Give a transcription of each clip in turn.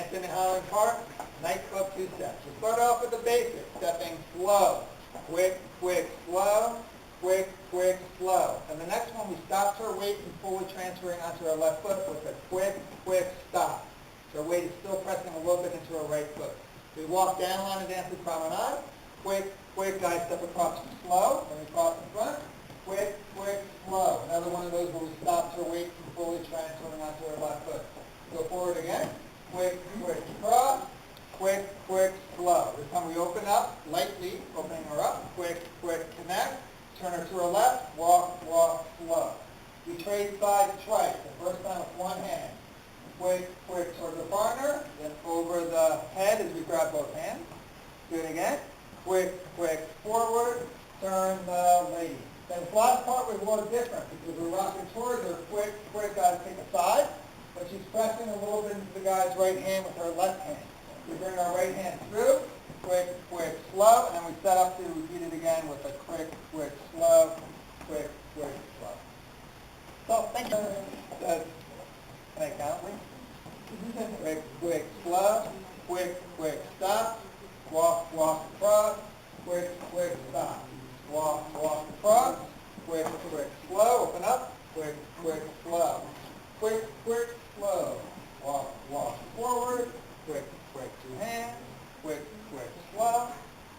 Anthony Highland Park, nightclub 2 steps. We'll start off with the basics, stepping slow. Quick, quick, slow. Quick, quick, slow. And the next one, we stop to our weight and fully transferring onto our left foot with a quick, quick stop. So our weight is still pressing a little bit into our right foot. We walk down line and dancing promenade. Quick, quick, guys, step across slow. When we cross in front, quick, quick, slow. Another one of those where we stop to our weight and fully transferring onto our left foot. Go forward again. Quick, quick, cross. Quick, quick, slow. This time we open up, lightly, opening her up. Quick, quick, connect. Turn her to our left. Walk, walk, slow. We trade sides twice. The first time with one hand. Quick, quick towards the partner. Then over the head as we grab both hands. Do it again. Quick, quick, forward. Turn the lady. Then this last part was a little different because we're rocking towards her. Quick, quick, guys, take a side. But she's pressing a little bit into the guy's right hand with her left hand. We bring our right hand through, quick, quick, slow, and then we set up to repeat it again with a quick, quick, slow, quick, quick, slow. So, thank you. Can I count, please? Quick, quick, slow, quick, quick, stop, walk, walk, across, quick, quick, stop, walk, walk, across, quick, quick, slow, open up, quick, quick, slow, quick, quick, slow, walk, walk, forward, quick, quick, 2 hands, quick, quick, slow,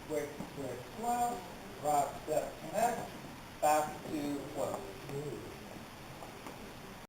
quick, quick, slow, rock, step, connect, back to flow.